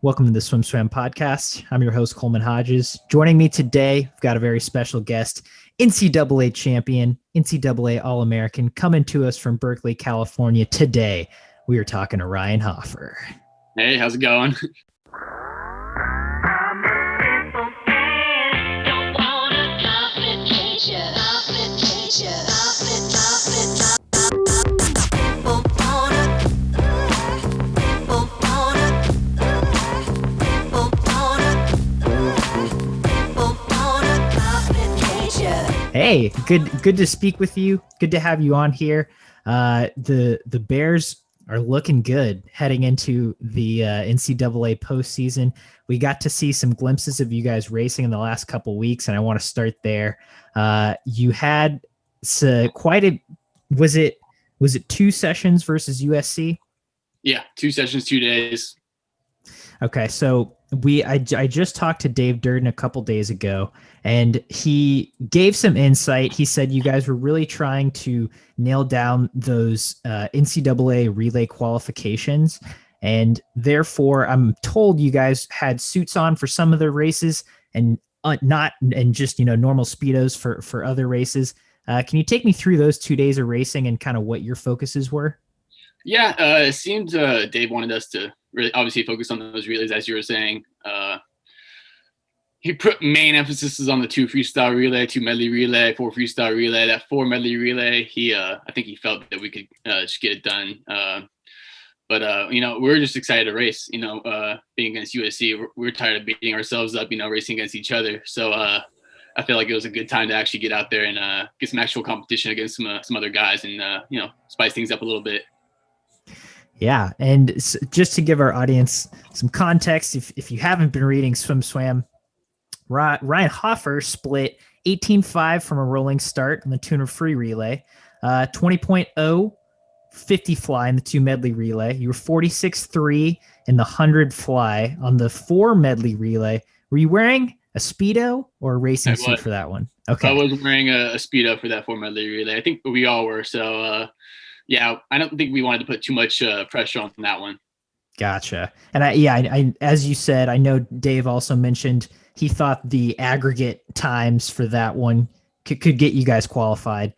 Welcome to the SwimSwam podcast. I'm your host, Coleman Hodges. Joining me today, we've got a very special guest, NCAA champion, NCAA All-American, coming to us from Berkeley, California today. We are talking to Ryan Hoffer. Hey, how's it going? Hey, good to speak with you. Good to have you on here. The Bears are looking good heading into the NCAA postseason. We got to see some glimpses of you guys racing in the last couple weeks, and I want to start there. You had was it 2 sessions versus USC? Yeah, 2 sessions, 2 days. Okay, so I just talked to Dave Durden a couple days ago, and he gave some insight. He said you guys were really trying to nail down those NCAA relay qualifications, and therefore I'm told you guys had suits on for some of the races and not and just normal speedos for other races. Can you take me through those 2 days of racing and kind of what your focuses were? Yeah, it seemed Dave wanted us to really obviously focus on those relays, as you were saying. He put main emphasis on the 2 freestyle relay, 2 medley relay, 4 freestyle relay. That 4 medley relay, I think he felt that we could just get it done. But we're just excited to race. Being against USC, we're tired of beating ourselves up. Racing against each other. So I feel like it was a good time to actually get out there and get some actual competition against some other guys and spice things up a little bit. Yeah, and just to give our audience some context, if you haven't been reading SwimSwam, Ryan Hoffer split 18.5 from a rolling start on the tuner free relay, 20.0 50 fly in the 2 medley relay. You were 46.3 in the 100 fly on the 4 medley relay. Were you wearing a Speedo or a racing suit for that one? Okay. I was wearing a Speedo for that 4 medley relay. I think we all were. So, yeah, I don't think we wanted to put too much pressure on that one. Gotcha. And I, as you said, I know Dave also mentioned he thought the aggregate times for that one could get you guys qualified.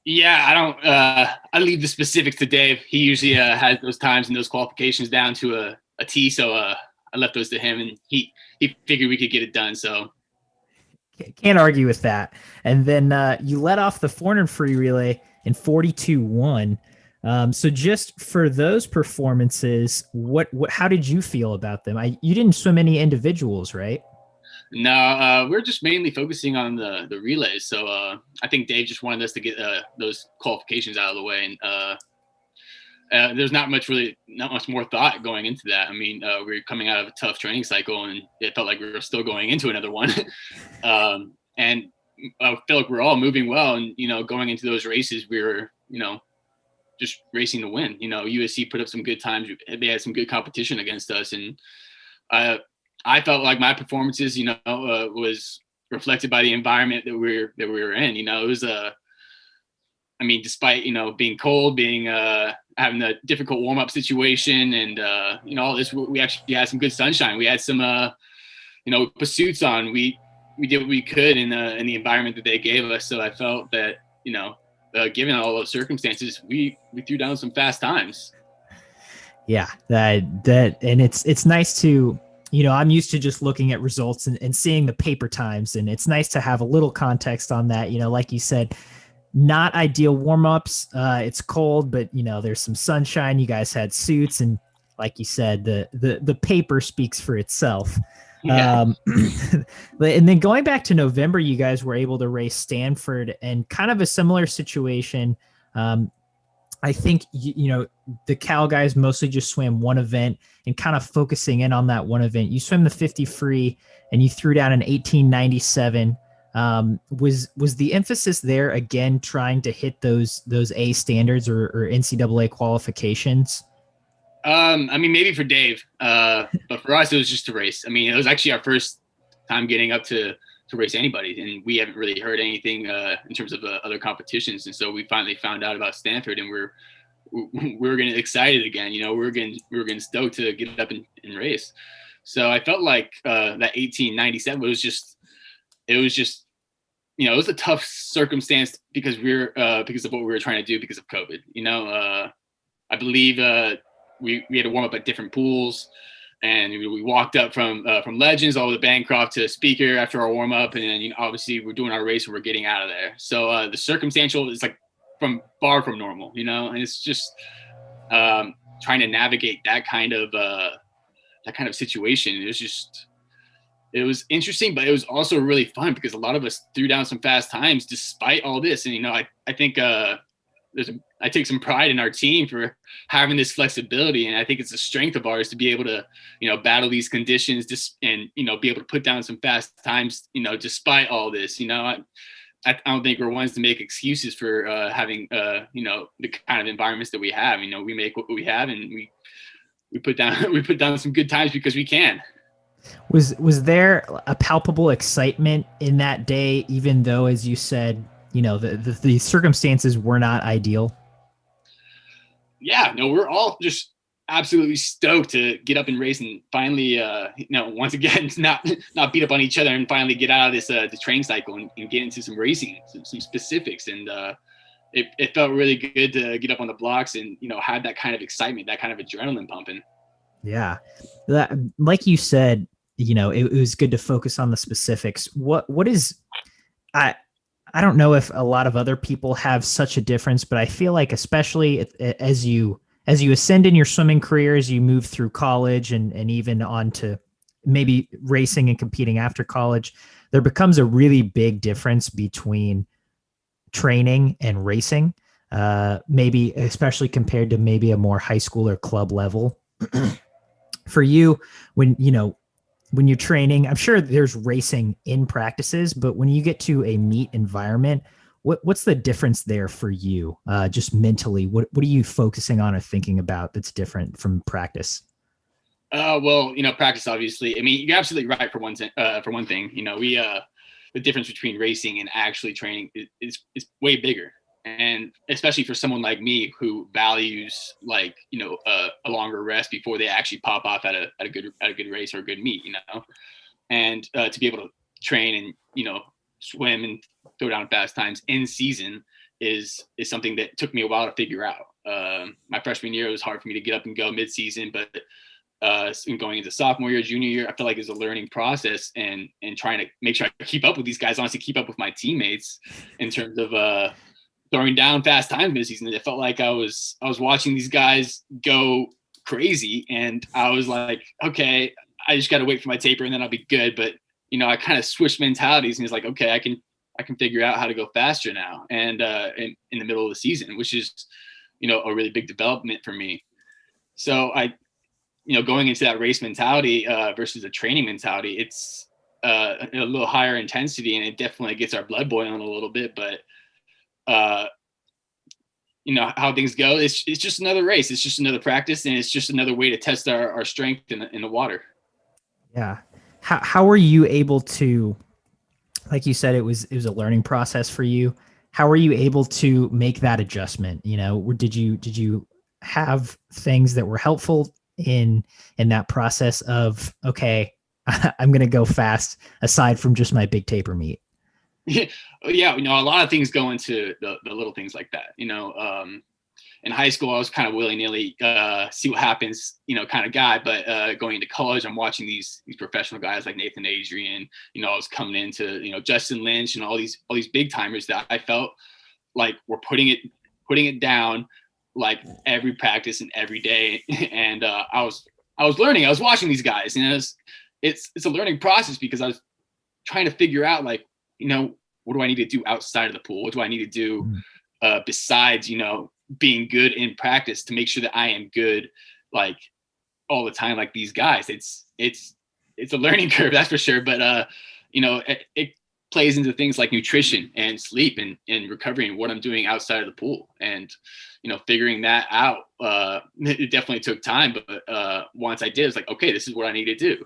Yeah, I leave the specifics to Dave. He usually has those times and those qualifications down to a T. So I left those to him, and he figured we could get it done. So can't argue with that. And then you let off the 400 free relay in 42.1. So just for those performances, how did you feel about them? You didn't swim any individuals, right? No, we're just mainly focusing on the relays. So I think Dave just wanted us to get those qualifications out of the way, and there's not much more thought going into that. I mean, we were coming out of a tough training cycle, and it felt like we were still going into another one. And I feel like we're all moving well, and going into those races, we were just racing to win. USC put up some good times. They had some good competition against us, and I felt like my performances, was reflected by the environment that we were in. It was despite being cold, having a difficult warm up situation, and all this, we actually had some good sunshine. We had some put suits on. We did what we could in the environment that they gave us. So I felt that given all those circumstances, we threw down some fast times. Yeah, that and it's nice to. I'm used to just looking at results and seeing the paper times, and it's nice to have a little context on that. Like you said, not ideal warm-ups. It's cold, but there's some sunshine. You guys had suits, and like you said, the paper speaks for itself. Yeah. And then going back to November, you guys were able to race Stanford, and kind of a similar situation. I think, the Cal guys mostly just swam one event and kind of focusing in on that one event. You swim the 50 free and you threw down an 1897. Was the emphasis there again, trying to hit those A standards or NCAA qualifications? Maybe for Dave, but for us, it was just to race. It was actually our first time getting up to race anybody, and we haven't really heard anything in terms of other competitions. And so we finally found out about Stanford, and we're we were getting excited again. We were getting stoked to get up and race. So I felt like that 1897 was just it was a tough circumstance because because of what we were trying to do because of COVID. I believe we had to warm up at different pools, and we walked up from Legends all the Bancroft to Speaker after our warm up, and then obviously we're doing our race and we're getting out of there. So the circumstantial is like far from normal, and it's just trying to navigate that kind of situation. It was interesting, but it was also really fun because a lot of us threw down some fast times despite all this. And I think I take some pride in our team for having this flexibility, and I think it's a strength of ours to be able to battle these conditions and be able to put down some fast times despite all this. I don't think we're ones to make excuses for having the kind of environments that we have. We make what we have, and we put down some good times because we can. Was there a palpable excitement in that day, even though, as you said, the circumstances were not ideal? Yeah, no, we're all just absolutely stoked to get up and race and finally, once again, not beat up on each other and finally get out of this the train cycle and get into some racing, some specifics. And it felt really good to get up on the blocks and had that kind of excitement, that kind of adrenaline pumping. Yeah, like you said, it was good to focus on the specifics. What is I don't know if a lot of other people have such a difference, but I feel like especially as you ascend in your swimming career, as you move through college and even on to maybe racing and competing after college, there becomes a really big difference between training and racing, maybe especially compared to maybe a more high school or club level. For you, when you're training, I'm sure there's racing in practices, but when you get to a meet environment, what's the difference there for you? Just mentally, what are you focusing on or thinking about that's different from practice? Well, practice, obviously. I mean, you're absolutely right for one thing. The difference between racing and actually training is way bigger. And especially for someone like me who values a longer rest before they actually pop off at a good race or a good meet, and to be able to train and swim and throw down fast times in season is something that took me a while to figure out. My freshman year, it was hard for me to get up and go mid season, but going into sophomore year, junior year, I feel like it's a learning process and trying to make sure I keep up with these guys, honestly keep up with my teammates in terms of throwing down fast times mid-season. It felt like I was watching these guys go crazy, and I was like, okay, I just got to wait for my taper and then I'll be good. But I kind of switched mentalities, and it's like, okay, I can figure out how to go faster now, and in the middle of the season, which is a really big development for me. So going into that race mentality versus a training mentality, it's a little higher intensity, and it definitely gets our blood boiling a little bit, but how things go. It's just another race. It's just another practice, and it's just another way to test our strength in the water. Yeah. How were you able to, like you said, it was a learning process for you. How were you able to make that adjustment? Did you have things that were helpful in that process of, okay, I'm going to go fast aside from just my big taper meet? Yeah, a lot of things go into the little things like that. In high school, I was kind of willy-nilly, see what happens, kind of guy. But going into college, I'm watching these professional guys like Nathan Adrian. I was coming into Justin Lynch and all these big timers that I felt like were putting it down like every practice and every day. And I was learning. I was watching these guys, and it's a learning process because I was trying to figure out what do I need to do outside of the pool? What do I need to do besides, being good in practice to make sure that I am good, like all the time, like these guys. It's a learning curve, that's for sure. But it plays into things like nutrition and sleep and recovery and what I'm doing outside of the pool. And, figuring that out, it definitely took time. But once I did, it's like, okay, this is what I need to do.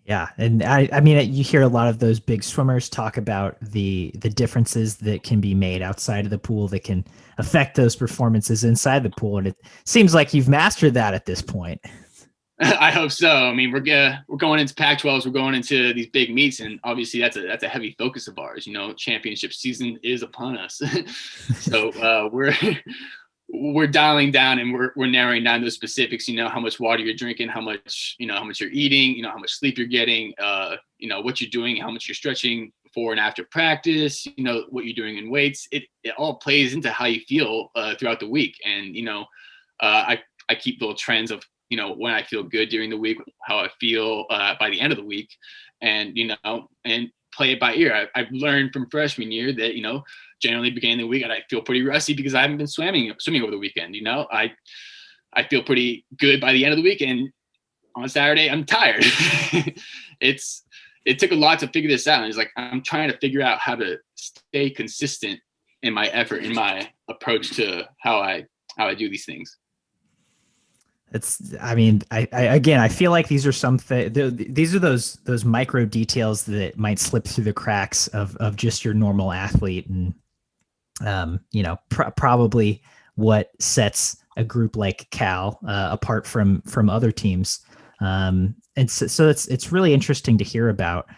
Yeah, and I mean, you hear a lot of those big swimmers talk about the differences that can be made outside of the pool that can affect those performances inside the pool, and it seems like you've mastered that at this point. I hope so. I mean, we're going into Pac-12s, we're going into these big meets, and obviously that's a heavy focus of ours. You know, championship season is upon us, so we're dialing down and we're narrowing down those specifics. You know, how much water you're drinking, how much how much you're eating, how much sleep you're getting, what you're doing, how much you're stretching before and after practice. What you're doing in weights. It all plays into how you feel throughout the week, and I keep little trends of when I feel good during the week, how I feel by the end of the week, and and play it by ear. I've learned from freshman year that generally beginning of the week I feel pretty rusty because I haven't been swimming over the weekend. I feel pretty good by the end of the week, and on Saturday I'm tired. It took a lot to figure this out. And it's like I'm trying to figure out how to stay consistent in my effort, in my approach to how I do these things. I mean, again, I feel like these are these are those micro details that might slip through the cracks of just your normal athlete, and probably what sets a group like Cal apart from other teams. And so it's really interesting to hear about.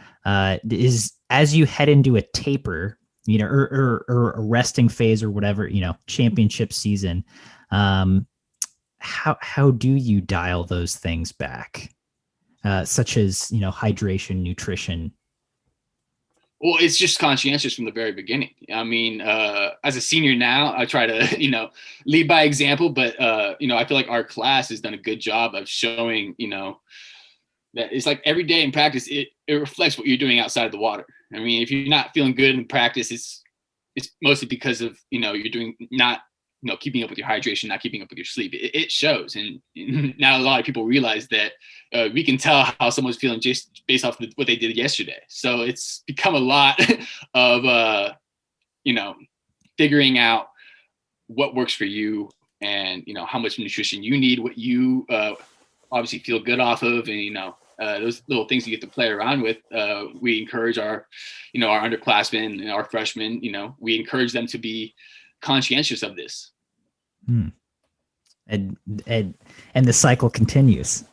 Is as you head into a taper, or a resting phase or whatever, championship season. How do you dial those things back, such as hydration, nutrition? Well, it's just conscientious from the very beginning. I mean, as a senior now, I try to lead by example, but I feel like our class has done a good job of showing that it's like every day in practice it reflects what you're doing outside of the water. I mean, if you're not feeling good in practice, it's mostly because of you're doing not keeping up with your hydration, not keeping up with your sleep. It shows. And now a lot of people realize that we can tell how someone's feeling just based off of what they did yesterday. So it's become a lot of, figuring out what works for you and, how much nutrition you need, what you obviously feel good off of. And, those little things you get to play around with. We encourage our underclassmen and our freshmen, we encourage them to be conscientious of this. And the cycle continues.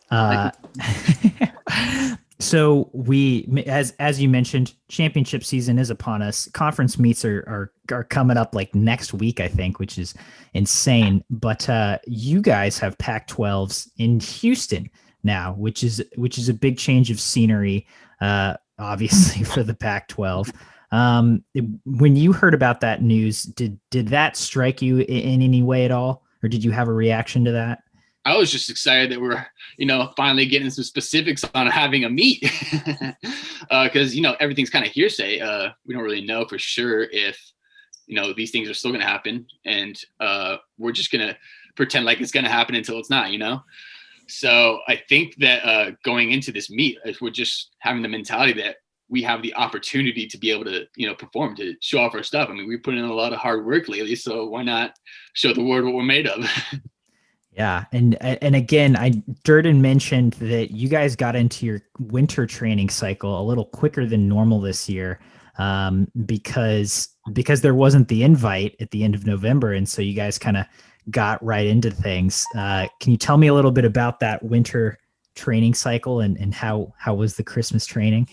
So as you mentioned, championship season is upon us. Conference meets are coming up like next week, I think, which is insane. But you guys have Pac-12s in Houston now, which is a big change of scenery, obviously for the Pac-12. When you heard about that news, did that strike you in any way at all, or did you have a reaction to that? I was just excited that we're, finally getting some specifics on having a meet, because everything's kind of hearsay. We don't really know for sure if these things are still going to happen, and we're just going to pretend like it's going to happen until it's not. So I think that going into this meet, if we're just having the mentality that we have the opportunity to be able to, perform, to show off our stuff. I mean, we put in a lot of hard work lately, so why not show the world what we're made of? Yeah. And again, Durden mentioned that you guys got into your winter training cycle a little quicker than normal this year, because there wasn't the invite at the end of November. And so you guys kind of got right into things. Can you tell me a little bit about that winter training cycle and how was the Christmas training?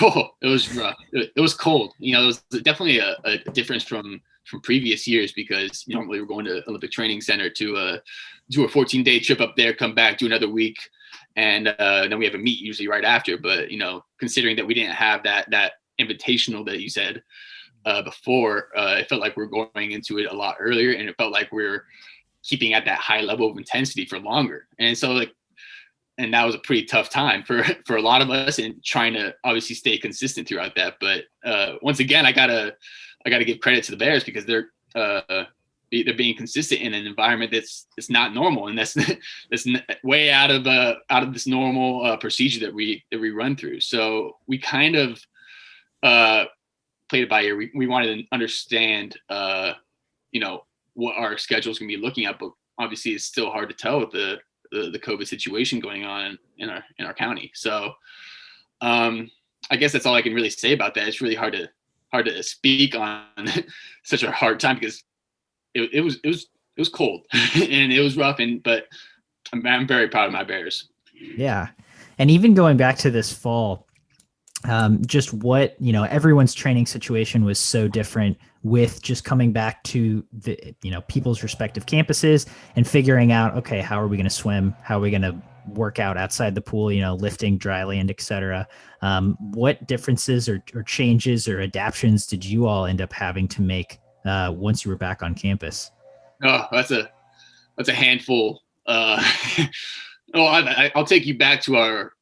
Oh, it was rough. It was cold. It was definitely a difference from previous years, because normally we're going to Olympic Training Center to do a 14-day trip up there, come back, do another week, and then we have a meet usually right after. But considering that we didn't have that invitational that you said before, it felt like we were going into it a lot earlier, and it felt like we we're keeping at that high level of intensity for longer. And so and that was a pretty tough time for a lot of us, and trying to obviously stay consistent throughout that. But once again, I gotta give credit to the Bears, because they're being consistent in an environment that's not normal, and that's way out of this normal procedure that we run through. So we kind of played it by ear. We wanted to understand, what our schedule is going to be looking at, but obviously it's still hard to tell with the COVID situation going on in our county. So I guess that's all I can really say about that. It's really hard to speak on such a hard time because it was cold and it was rough, but I'm very proud of my Bears. Yeah. And even going back to this fall, just what, everyone's training situation was so different with just coming back to the, people's respective campuses and figuring out, okay, how are we going to swim? How are we going to work out outside the pool, lifting, dry land, etc. What differences or changes or adaptations did you all end up having to make once you were back on campus? Oh, that's a handful. Oh, I'll take you back to our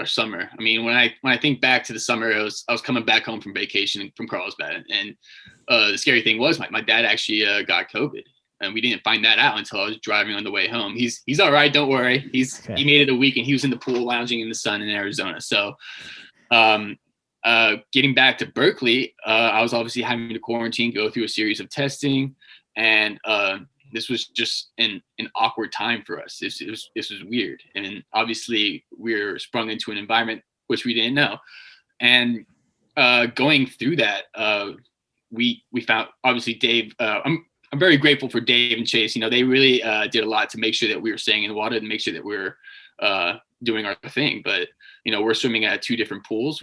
summer. I mean, when I think back to the summer, I was coming back home from vacation from Carlsbad, and the scary thing was my dad actually got COVID, and we didn't find that out until I was driving on the way home. He's all right, don't worry. He made it a week, and he was in the pool lounging in the sun in Arizona. So, getting back to Berkeley, I was obviously having to quarantine, go through a series of testing, and this was just an awkward time for us. This was weird. And obviously we were sprung into an environment which we didn't know. And going through that, we found obviously Dave, I'm very grateful for Dave and Chase. They really did a lot to make sure that we were staying in the water and make sure that we're doing our thing. But, we're swimming at 2 different pools.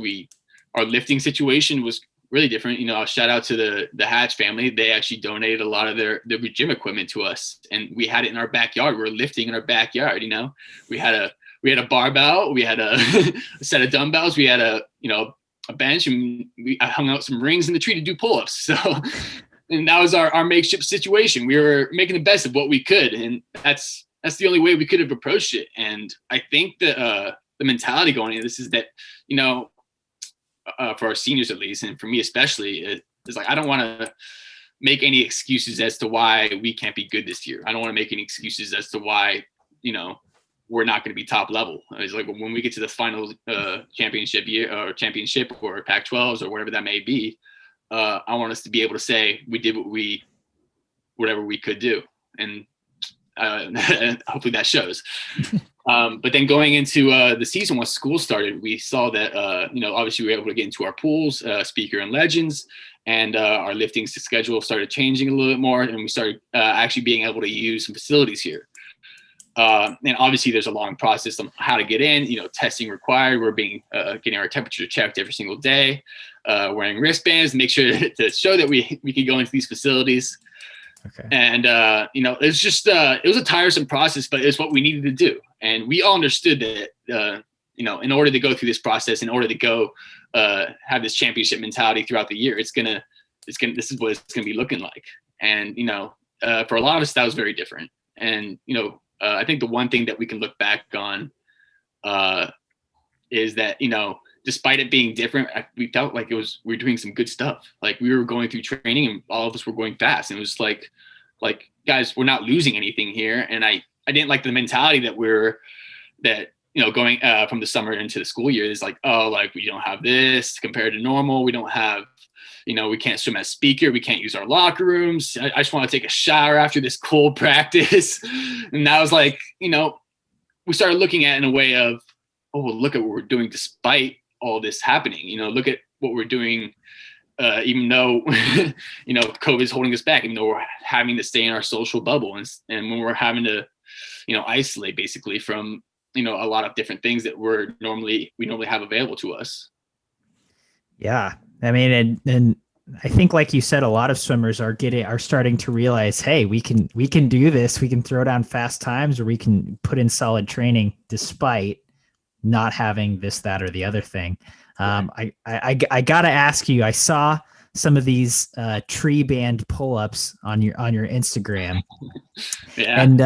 Our lifting situation was really different. Shout out to the Hatch family. They actually donated a lot of their gym equipment to us, and we had it in our backyard. We were lifting in our backyard. We had a barbell, we had a set of dumbbells, we had a bench, and I hung out some rings in the tree to do pull-ups. So, and that was our makeshift situation. We were making the best of what we could, and that's the only way we could have approached it. And I think that the mentality going into this is that for our seniors at least, and for me especially, it's like I don't want to make any excuses as to why we can't be good this year. I don't want to make any excuses as to why we're not going to be top level. It's like when we get to the final championship year or championship or Pac-12s or whatever that may be, I want us to be able to say we did whatever we could do, and hopefully that shows. But then going into the season, once school started, we saw that, obviously we were able to get into our pools, speaker and legends, and our lifting schedule started changing a little bit more, and we started actually being able to use some facilities here. And obviously there's a long process on how to get in, testing required. We're getting our temperature checked every single day, wearing wristbands, make sure to show that we could go into these facilities. Okay. And, it's just, it was a tiresome process, but it's what we needed to do. And we all understood that, in order to go through this process, in order to go have this championship mentality throughout the year, this is what it's going to be looking like. And, for a lot of us, that was very different. And, I think the one thing that we can look back on is that, despite it being different, we felt like we were doing some good stuff. Like we were going through training and all of us were going fast. And it was like, guys, we're not losing anything here. And I didn't like the mentality that going from the summer into the school year is like, oh, like we don't have this compared to normal. We don't have, we can't swim as speaker. We can't use our locker rooms. I just want to take a shower after this cold practice. And that was like, we started looking at it in a way of, oh, well, look at what we're doing despite all this happening. Look at what we're doing, even though, COVID is holding us back, even though we're having to stay in our social bubble. And when we're having to, isolate basically from, a lot of different things that we normally have available to us. Yeah. I mean, and I think, like you said, a lot of swimmers are starting to realize, hey, we can do this. We can throw down fast times, or we can put in solid training despite not having this, that, or the other thing. I gotta ask you, I saw some of these tree band pull-ups on your Instagram. Yeah. And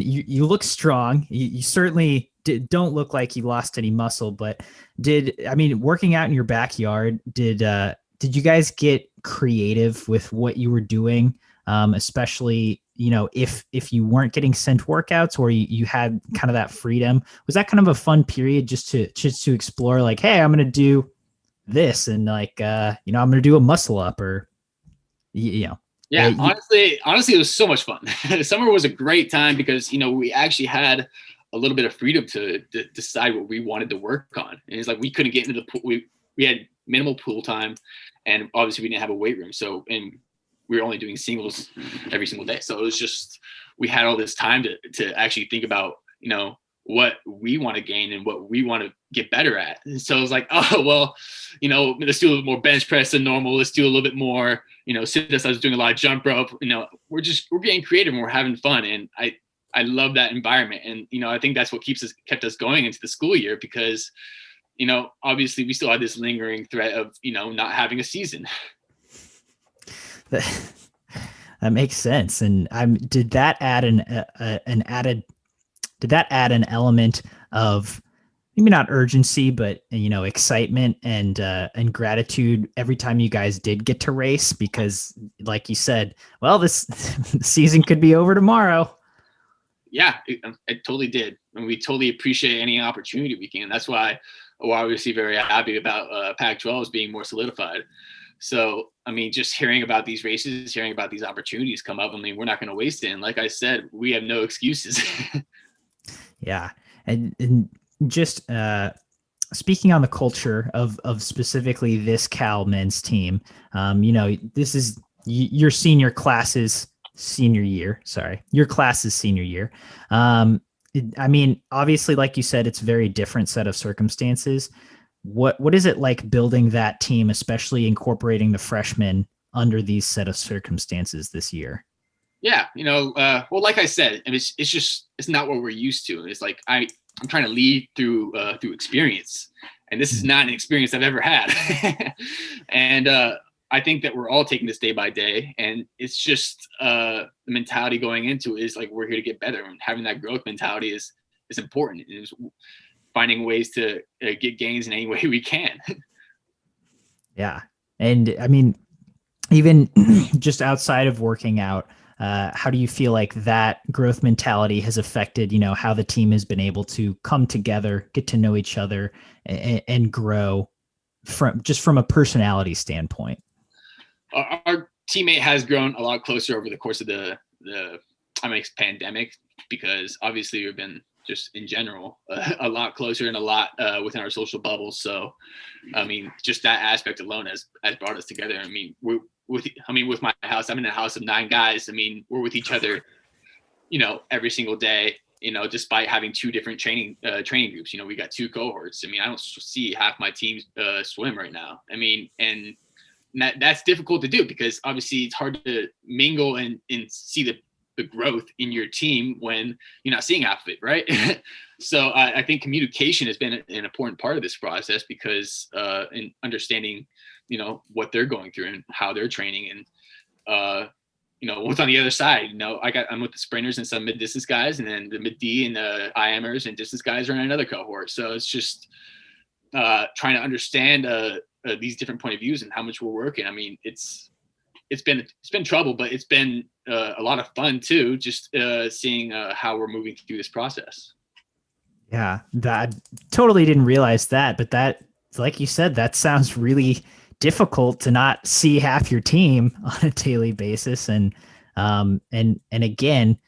you look strong. You certainly don't look like you lost any muscle, but working out in your backyard, did you guys get creative with what you were doing? Especially, if you weren't getting sent workouts or you had kind of that freedom, was that kind of a fun period just to explore, like, hey, I'm going to do this, and like, I'm going to do a muscle up, or, Yeah, honestly, it was so much fun. Summer was a great time because, we actually had a little bit of freedom to decide what we wanted to work on. And it's like we couldn't get into the pool. We had minimal pool time, and obviously we didn't have a weight room. So and we were only doing singles every single day. So it was just we had all this time to actually think about what we want to gain and what we want to get better at. And so it was like, oh well, let's do a little more bench press than normal. Let's do a little bit more, sit-ups. I was doing a lot of jump rope. We're getting creative and we're having fun. And I love that environment. And, I think that's what kept us going into the school year because, obviously we still had this lingering threat of, not having a season. That makes sense. And did that add an element of maybe not urgency, but excitement and gratitude every time you guys did get to race? Because like you said, well, this season could be over tomorrow. Yeah, it totally did. And we totally appreciate any opportunity we can. That's why we're obviously very happy about Pac-12 being more solidified. So, just hearing about these races, hearing about these opportunities come up, we're not going to waste it. And like I said, we have no excuses. Yeah. And just speaking on the culture of specifically this Cal men's team, this is your senior class's senior year. Sorry, your class's senior year. Obviously, like you said, it's a very different set of circumstances. What is it like building that team, especially incorporating the freshmen under these set of circumstances this year? Yeah, well, like I said, it's not what we're used to. It's like I'm trying to lead through experience, and this is not an experience I've ever had. And I think that we're all taking this day by day, and it's just the mentality going into it is like we're here to get better, and having that growth mentality is important. It's finding ways to get gains in any way we can. Yeah, and even just outside of working out. How do you feel like that growth mentality has affected, how the team has been able to come together, get to know each other, and grow from a personality standpoint? Our teammate has grown a lot closer over the course of the pandemic, because obviously we've been just in general a lot closer and a lot within our social bubbles. So, just that aspect alone has brought us together. With my house, I'm in a house of 9 guys. We're with each other, every single day, despite having 2 different training groups. We got 2 cohorts. I don't see half my team swim right now. And that's difficult to do because obviously it's hard to mingle and see the growth in your team when you're not seeing half of it, right? So I think communication has been an important part of this process because in understanding what they're going through and how they're training and what's on the other side. I'm with the sprinters and some mid distance guys, and then the mid D and the IMers and distance guys are in another cohort. So it's just trying to understand these different point of views and how much we're working. It's been trouble, but it's been a lot of fun too, just seeing how we're moving through this process. Yeah, that totally didn't realize that, but that, like you said, that sounds really difficult to not see half your team on a daily basis. And again,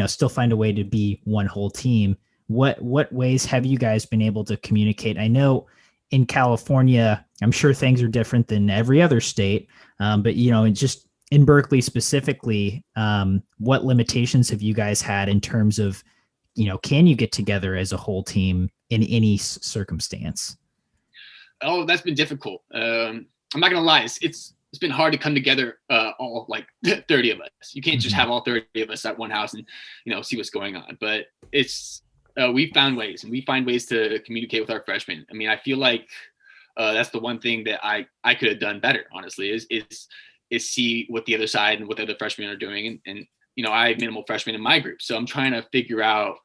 still find a way to be one whole team. What ways have you guys been able to communicate? I know in California, I'm sure things are different than every other state. But just in Berkeley specifically, what limitations have you guys had in terms of, can you get together as a whole team in any circumstance? Oh, that's been difficult. I'm not gonna lie, it's been hard to come together, all like 30 of us. You can't just have all 30 of us at one house and see what's going on. But it's we found ways, and we find ways to communicate with our freshmen. I feel like that's the one thing that I could have done better, honestly, is see what the other side and what the other freshmen are doing. And I have minimal freshmen in my group. So I'm trying to figure out,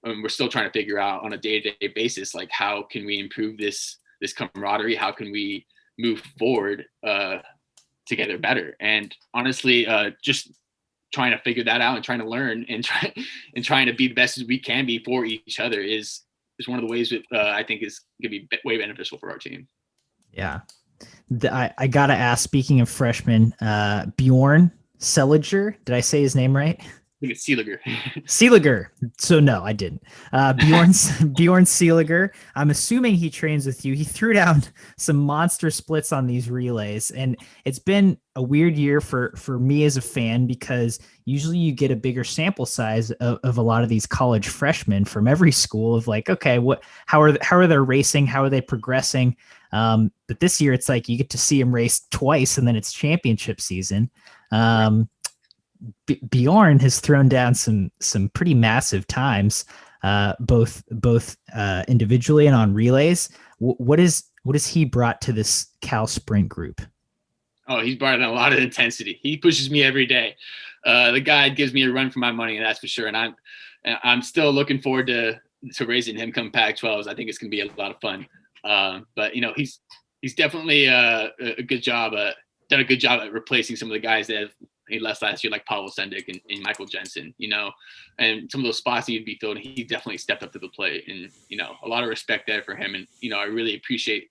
we're still trying to figure out on a day-to-day basis, like how can we improve this camaraderie? How can we move forward together better? And honestly, just trying to figure that out and trying to learn and trying to be the best as we can be for each other is one of the ways that I think is going to be way beneficial for our team. Yeah. I got to ask, speaking of freshmen, Bjorn Seliger, did I say his name right? think it's Seeliger. Seeliger. So no, I didn't. Bjorn Seeliger. I'm assuming he trains with you. He threw down some monster splits on these relays, and it's been a weird year for me as a fan, because usually you get a bigger sample size of a lot of these college freshmen from every school of like, okay, how are they racing? How are they progressing? But this year it's like you get to see them race twice, and then it's championship season. Bjorn has thrown down some pretty massive times, both individually and on relays. What is he brought to this Cal Sprint group? Oh, he's brought in a lot of intensity. He pushes me every day. The guy gives me a run for my money, that's for sure. And I'm still looking forward to racing him come Pac-12s. I think it's going to be a lot of fun. But he's definitely done a good job at replacing some of the guys that he left last year, like Pavel Sendik and Michael Jensen, and some of those spots need to be filled. And he definitely stepped up to the plate, and, a lot of respect there for him. And, I really appreciate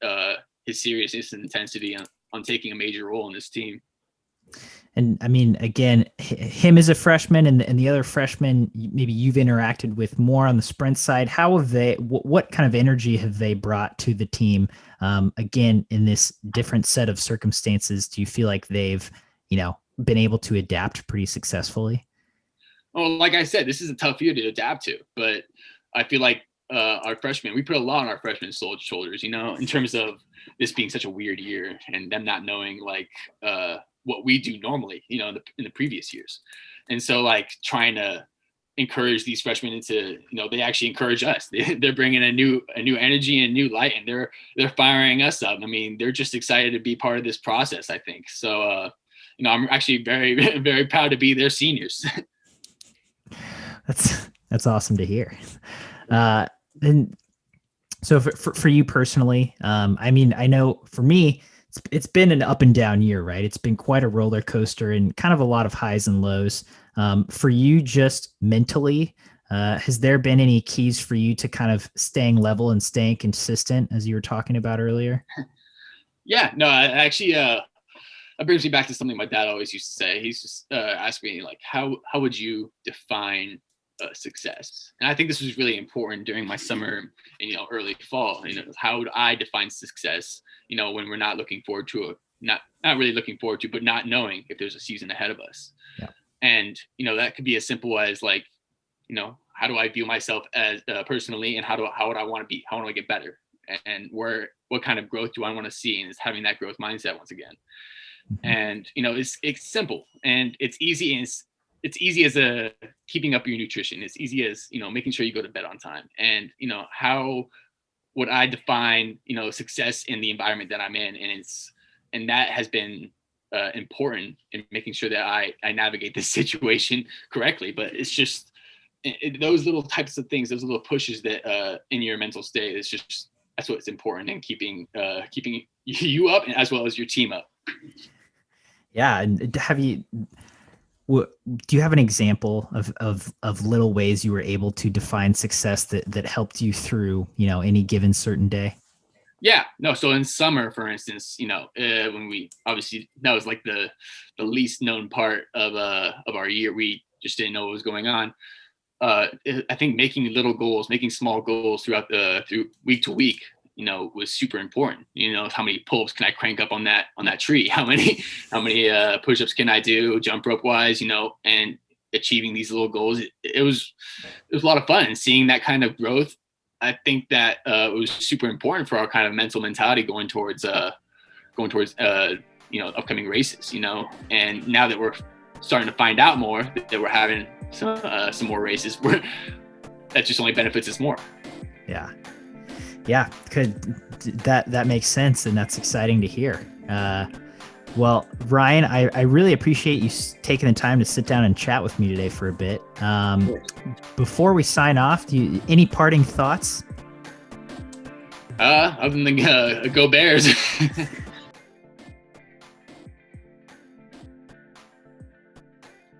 his seriousness and intensity on taking a major role in this team. And I mean, again, him as a freshman and the other freshmen, maybe you've interacted with more on the sprint side. How have they, what kind of energy have they brought to the team? Again, in this different set of circumstances, do you feel like they've, been able to adapt pretty successfully? Well, like I said, this is a tough year to adapt to, but I feel like our freshmen, we put a lot on our freshmen shoulders, in terms of this being such a weird year and them not knowing what we do normally, in the previous years. And so like trying to encourage these freshmen into, they actually encourage us. They're bringing a new energy and new light, and they're firing us up. I mean, they're just excited to be part of this process, I think. So, I'm actually very, very proud to be their seniors. That's awesome to hear. And so for you personally, I mean, I know for me, it's been an up and down year, right? It's been quite a roller coaster and kind of a lot of highs and lows. For you, just mentally, has there been any keys for you to kind of staying level and staying consistent, as you were talking about earlier? Yeah, no, actually, that brings me back to something my dad always used to say. He's just asked me, like, how would you define success? And I think this was really important during my summer and, early fall. How would I define success, when we're not looking forward to not really looking forward to, but not knowing if there's a season ahead of us. Yeah. And, that could be as simple as like, how do I view myself as personally, and how would I want to be? How want to get better? And what kind of growth do I want to see? And it's having that growth mindset once again. Mm-hmm. And, it's simple and it's easy. And it's easy as keeping up your nutrition. It's easy as, making sure you go to bed on time. And, how would I define, success in the environment that I'm in? And that has been important in making sure that I navigate this situation correctly. But it's just those little types of things, those little pushes that in your mental state is just, that's what's important in keeping you up, as well as your team up. Yeah. And do you have an example of little ways you were able to define success that helped you through, any given certain day? Yeah, no. So in summer, for instance, when we obviously, that was like the least known part of our year. We just didn't know what was going on. I think making small goals through week to week, was super important. How many pull-ups can I crank up on that tree? How many push-ups can I do jump rope wise, and achieving these little goals. It was a lot of fun, and seeing that kind of growth. I think that it was super important for our kind of mental mentality going towards upcoming races, and now that we're starting to find out more that we're having some more races, that just only benefits us more. Yeah, that makes sense, and that's exciting to hear. Well, Ryan, I really appreciate you taking the time to sit down and chat with me today for a bit. Before we sign off, any parting thoughts? Other than go Bears.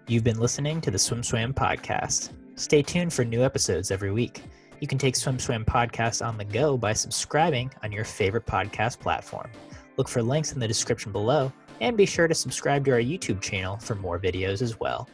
You've been listening to the SwimSwam podcast. Stay tuned for new episodes every week. You can take SwimSwam podcast on the go by subscribing on your favorite podcast platform. Look for links in the description below, and be sure to subscribe to our YouTube channel for more videos as well.